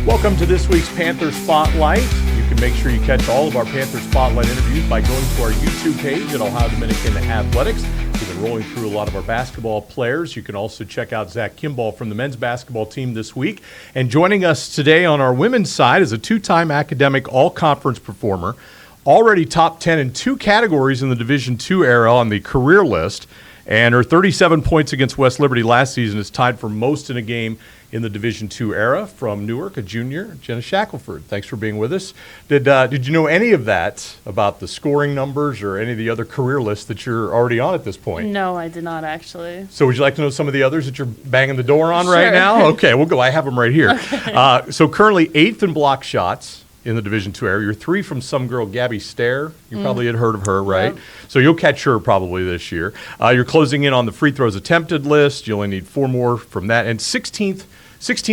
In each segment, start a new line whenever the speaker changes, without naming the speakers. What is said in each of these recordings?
Welcome to this week's Panther Spotlight. You can make sure you catch all of our Panther Spotlight interviews by going to our YouTube page at Ohio Dominican Athletics. We've been rolling through a lot of our basketball players. You can also check out Zach Kimball from the men's basketball team this week. And joining us today on our women's side is a two-time academic all-conference performer, already top 10 in two categories in the Division II era on the career list. And her 37 points against West Liberty last season is tied for most in a game in the Division II era. From Newark, a junior, Jenna Shackleford. Thanks for being with us. Did you know any of that about the scoring numbers or any of the other career lists that you're already on at this point?
No, I did not actually.
So would you like to know some of the others that you're banging the door on
Sure.
right now? Okay, we'll go. I have them right here.
Okay.
So currently 8th in block shots in the Division II area. You're 3 from some girl, Gabby Stair. You probably had heard of her, right?
Yep.
So you'll catch her probably this year. You're closing in on the free throws attempted list. You only need 4 more from that. And 16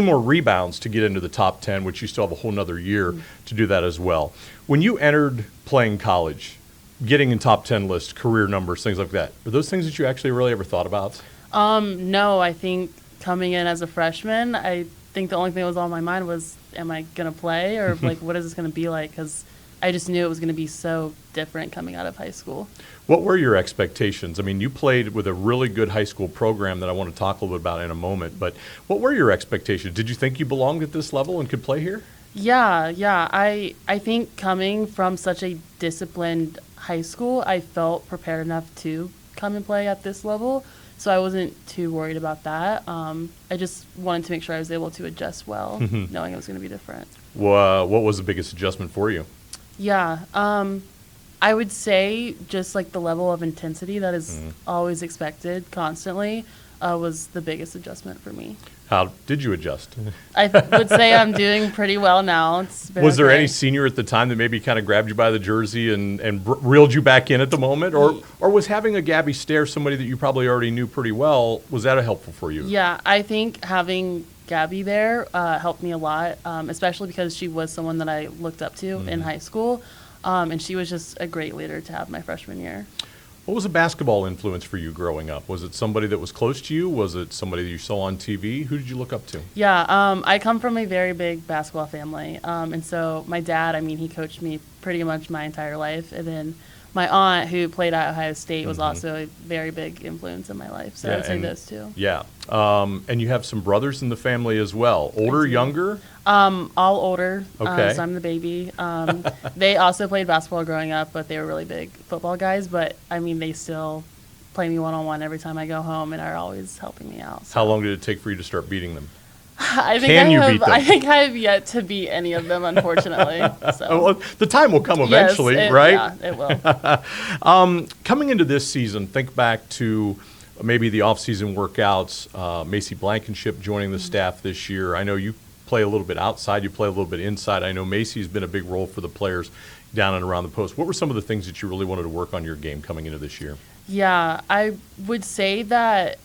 more rebounds to get into the top 10, which you still have a whole nother year to do that as well. When you entered playing college, getting in top 10 lists, career numbers, things like that, are those things that you actually really ever thought about?
No, I think coming in as a freshman, I think the only thing that was on my mind was, am I going to play, or like, what is this going to be like? Because I just knew it was going to be so different coming out of high school.
What were your expectations? I mean, you played with a really good high school program that I want to talk a little bit about in a moment, but what were your expectations? Did you think you belonged at this level and could play here?
Yeah. I think coming from such a disciplined high school, I felt prepared enough to come and play at this level. So I wasn't too worried about that. I just wanted to make sure I was able to adjust well, knowing it was going to be different.
What was the biggest adjustment for you?
Yeah, I would say just like the level of intensity that is always expected constantly was the biggest adjustment for me.
How did you adjust?
I would say I'm doing pretty well now.
Was there any senior at the time that maybe kind of grabbed you by the jersey and reeled you back in at the moment? Or was having a Gabby Stair, somebody that you probably already knew pretty well, was that helpful for you?
Yeah, I think having Gabby there helped me a lot, especially because she was someone that I looked up to in high school. And she was just a great leader to have my freshman year.
What was a basketball influence for you growing up? Was it somebody that was close to you? Was it somebody that you saw on TV? Who did you look up to?
Yeah, I come from a very big basketball family. And so my dad, he coached me pretty much my entire life. And then my aunt, who played at Ohio State, was also a very big influence in my life. So I'd say those two.
Yeah. And you have some brothers in the family as well. Older, younger?
All older.
Okay.
So I'm the baby. They also played basketball growing up, but they were really big football guys. But, they still play me one-on-one every time I go home and are always helping me out. So.
How long did it take for you to start beating them?
I think I have yet to beat any of them, unfortunately. So.
Well, the time will come eventually, right?
Yeah, it will.
Coming into this season, think back to maybe the off-season workouts, Macy Blankenship joining the staff this year. I know you play a little bit outside, you play a little bit inside. I know Macy's been a big role for the players down and around the post. What were some of the things that you really wanted to work on your game coming into this year?
Yeah, I would say that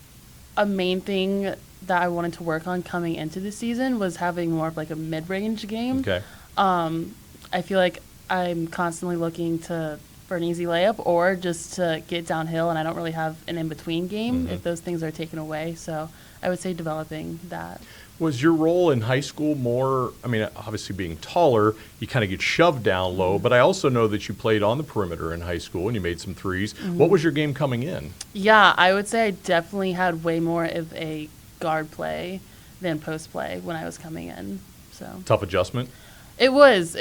a main thing that I wanted to work on coming into the season was having more of like a mid-range game.
Okay.
I feel like I'm constantly looking for an easy layup or just to get downhill, and I don't really have an in-between game if those things are taken away. So I would say developing that.
Was your role in high school more, obviously being taller, you kind of get shoved down low, but I also know that you played on the perimeter in high school and you made some threes. What was your game coming in?
Yeah, I would say I definitely had way more of a guard play than post play when I was coming in. So
Tough adjustment?
It was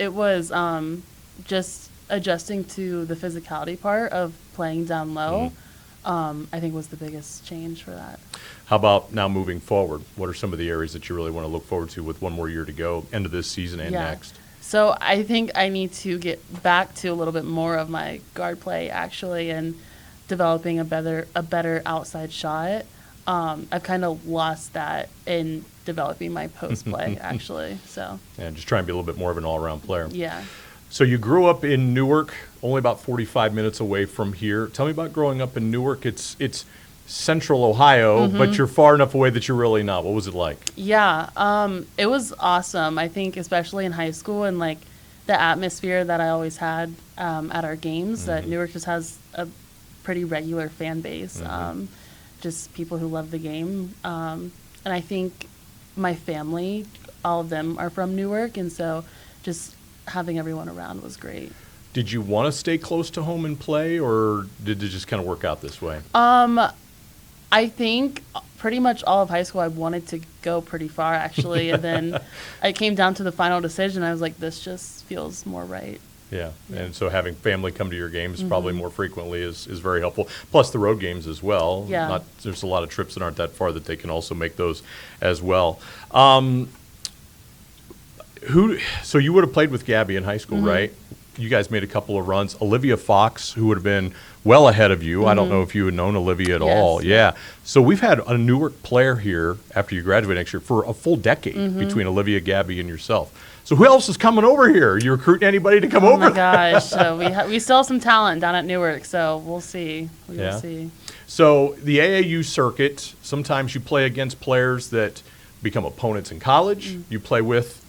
just adjusting to the physicality part of playing down low. I think was the biggest change for that.
How about now moving forward? What are some of the areas that you really want to look forward to with one more year to go, end of this season and next?
So I think I need to get back to a little bit more of my guard play actually, and developing a better outside shot. I've kind of lost that in developing my post play actually. So
just try and be a little bit more of an all-around player.
Yeah.
So you grew up in Newark, only about 45 minutes away from here. Tell me about growing up in Newark. It's central Ohio, but you're far enough away that you're really not. What was it like?
Yeah, it was awesome. I think especially in high school and like the atmosphere that I always had at our games, that Newark just has a pretty regular fan base, just people who love the game. And I think my family all of them are from Newark, and so just having everyone around was great.
Did you want to stay close to home and play, or did it just kind of work out this way?
I think pretty much all of high school I wanted to go pretty far, actually, and then I came down to the final decision. I was like, this just feels more right.
Yeah, and so having family come to your games probably more frequently is very helpful. Plus the road games as well.
Yeah.
There's a lot of trips that aren't that far that they can also make those as well. So you would have played with Gabby in high school, right? You guys made a couple of runs. Olivia Fox, who would have been well ahead of you. I don't know if you had known Olivia at all. Yeah. So we've had a Newark player here after you graduate next year for a full decade between Olivia, Gabby, and yourself. So who else is coming over here? Are you recruiting anybody to come over?
Oh my gosh, so we still have some talent down at Newark, so we'll see. We will see.
So the AAU circuit, sometimes you play against players that become opponents in college. You play with,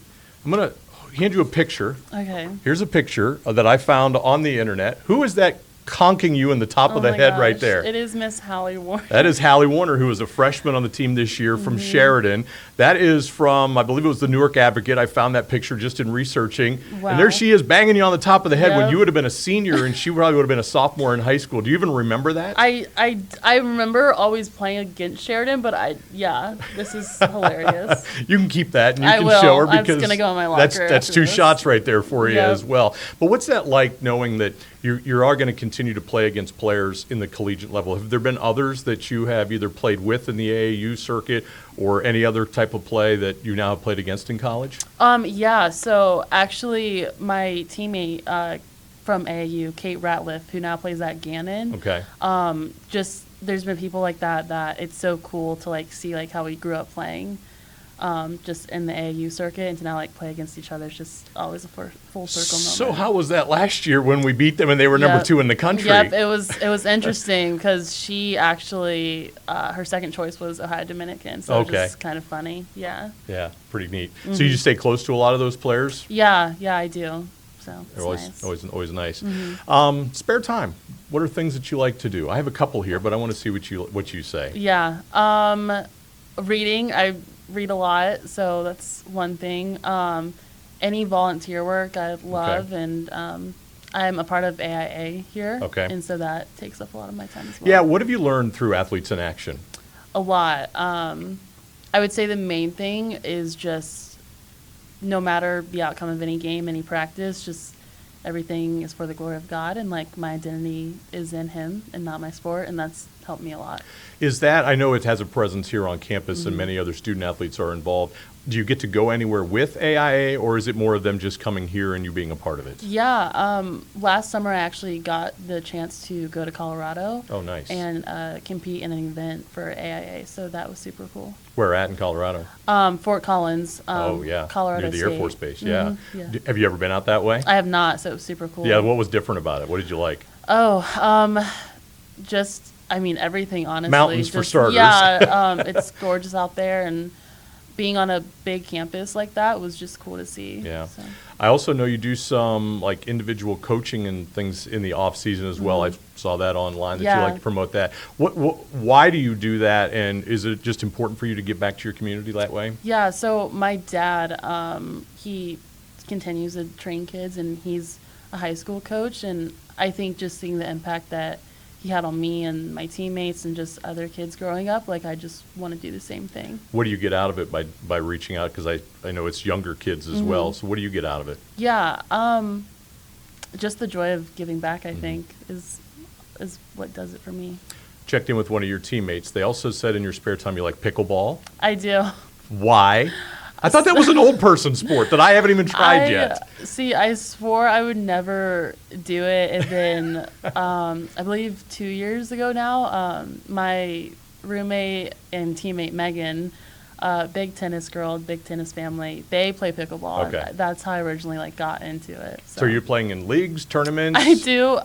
I'm going to hand you a picture.
Okay.
Here's a picture that I found on the internet. Who is that conking you in the top of the head right there?
It is Miss Hallie Warner.
That is Hallie Warner, who is a freshman on the team this year from Sheridan. That is from, I believe it was the Newark Advocate. I found that picture just in researching.
Wow.
And there she is banging you on the top of the head when
Yep.
you would have been a senior and she probably would have been a sophomore in high school. Do you even remember that?
I remember always playing against Sheridan, but this is hilarious.
You can keep that and you
I
can
will.
show her
I'm
because
just gonna go in my locker
that's
after
two
this.
shots right there for you
Yep.
as well. But what's that like knowing that you are going to continue to play against players in the collegiate level? Have there been others that you have either played with in the AAU circuit or any other type of play that you now have played against in college?
Yeah, so actually my teammate from AAU, Kate Ratliff, who now plays at Gannon.
Okay.
Just there's been people like that it's so cool to like see like how we grew up playing just in the AAU circuit, and to now like play against each other is just always a full circle moment.
So how was that last year when we beat them and they were number 2 in the country?
Yep, it was interesting because she actually her second choice was Ohio Dominican, so it was just kind of funny. Yeah.
Yeah, pretty neat. So you just stay close to a lot of those players?
Yeah, I do. So it's
They're always nice. Spare time. What are things that you like to do? I have a couple here, but I want to see what you say.
Yeah. Reading. I read a lot, so that's one thing. Any volunteer work I love, and I'm a part of AIA here, and so that takes up a lot of my time as well.
Yeah, what have you learned through Athletes in Action?
A lot. I would say the main thing is just no matter the outcome of any game, any practice, just everything is for the glory of God, and like my identity is in Him and not my sport, and that's helped me a lot.
Is that, I know it has a presence here on campus and many other student athletes are involved. Do you get to go anywhere with AIA, or is it more of them just coming here and you being a part of it?
Yeah, last summer I actually got the chance to go to Colorado.
Oh, nice.
And compete in an event for AIA, so that was super cool.
Where at in Colorado?
Fort Collins, Colorado
near the
State.
Air Force Base, yeah.
Yeah.
Have you ever been out that way?
I have not, so it was super cool.
Yeah, what was different about it? What did you like?
Just, I mean, everything, honestly.
Mountains for starters.
Yeah, it's gorgeous out there, and being on a big campus like that was just cool to see.
Yeah.
So.
I also know you do some like individual coaching and things in the off season as well. I saw that online that you like to promote that. Why do you do that, and is it just important for you to give back to your community that way?
Yeah, so my dad, he continues to train kids, and he's a high school coach, and I think just seeing the impact that he had on me and my teammates and just other kids growing up, like I just want to do the same thing.
What do you get out of it by reaching out? Because I know it's younger kids as well. So what do you get out of it?
Yeah, just the joy of giving back, I think, is what does it for me.
Checked in with one of your teammates. They also said in your spare time you like pickleball.
I do.
Why? I thought that was an old person sport that I haven't even tried yet.
See, I swore I would never do it, and then I believe 2 years ago now, my roommate and teammate Megan, big tennis girl, big tennis family, they play pickleball.
Okay.
And that's how I originally got into it.
So you're playing in leagues, tournaments?
I do.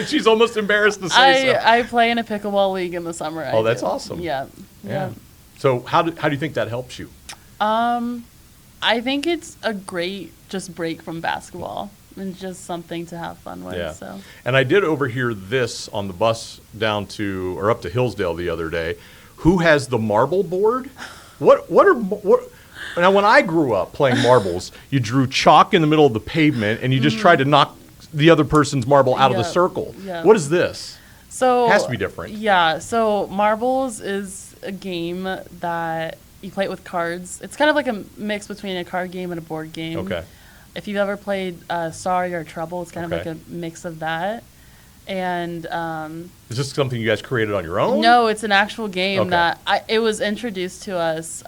She's almost embarrassed to say so.
I play in a pickleball league in the summer.
Oh, that's awesome.
Yeah.
So how do you think that helps you?
I think it's a great just break from basketball and just something to have fun with.
Yeah.
So.
And I did overhear this on the bus up to Hillsdale the other day. Who has the marble board? What Now, when I grew up playing marbles, you drew chalk in the middle of the pavement, and you just tried to knock the other person's marble out of the
Yep,
circle.
yep.
What is this?
So
It has to be different.
Yeah. So marbles is a game that you play it with cards. It's kind of like a mix between a card game and a board game.
Okay.
If you've ever played Sorry or Trouble, it's kind of
Okay.
like a mix of that. And
Is this something you guys created on your own?
no, it's an actual game
Okay.
that it was introduced to us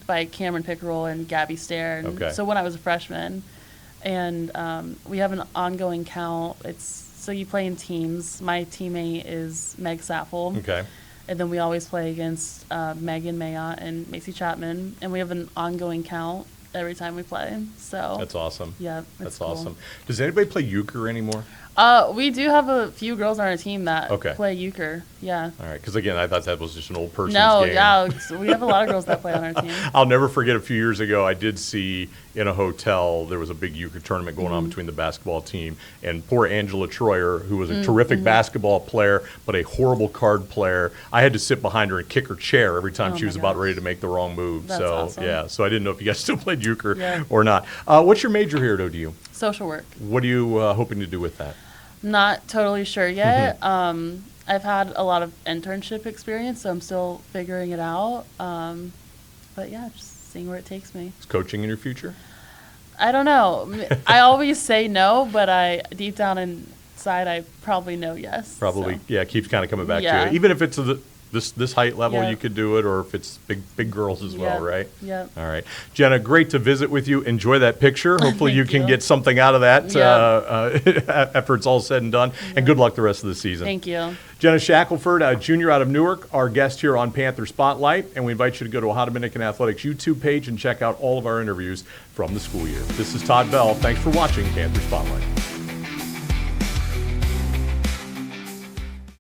by Cameron Pickerel and Gabby Stair. And
Okay.
So when I was a freshman, and we have an ongoing count. So you play in teams. My teammate is Meg Sappel.
Okay.
And then we always play against Megan Mayotte and Macy Chapman, and we have an ongoing count every time we play. So
That's awesome.
yeah, it's
That's
cool.
awesome. Does anybody play euchre anymore?
We do have a few girls on our team that
Okay.
play euchre. Yeah.
All right, because again, I thought that was just an old person's
No,
game.
yeah, so we have a lot of girls that play on our team.
I'll never forget a few years ago, I did see in a hotel, there was a big euchre tournament going
Mm-hmm.
on between the basketball team, and poor Angela Troyer, who was a
Mm-hmm.
terrific basketball player, but a horrible card player. I had to sit behind her and kick her chair every time
Oh
she
my
was about
gosh.
ready to make the wrong move.
That's
so,
awesome.
yeah, so I didn't know if you guys still played euchre
Yeah.
or not. What's your major here at ODU?
Social work.
What are you hoping to do with that?
Not totally sure yet.
Mm-hmm.
I've had a lot of internship experience, so I'm still figuring it out. But yeah, just seeing where it takes me.
Is coaching in your future?
I don't know. I always say no, but deep down inside, I probably know yes.
Probably,
so.
yeah, it keeps kind of coming back to
Yeah.
you. Even if it's this height level,
Yeah.
you could do it, or if it's big girls as well,
Yep,
right?
yep.
All right. Jenna, great to visit with you. Enjoy that picture. Hopefully you
Thank
can
you.
get something out of that
Yep.
after it's all said and done. And good luck the rest of the season.
Thank you.
Jenna Shackleford, a junior out of Newark, our guest here on Panther Spotlight. And we invite you to go to Ohio Dominican Athletics YouTube page and check out all of our interviews from the school year. This is Todd Bell. Thanks for watching Panther Spotlight.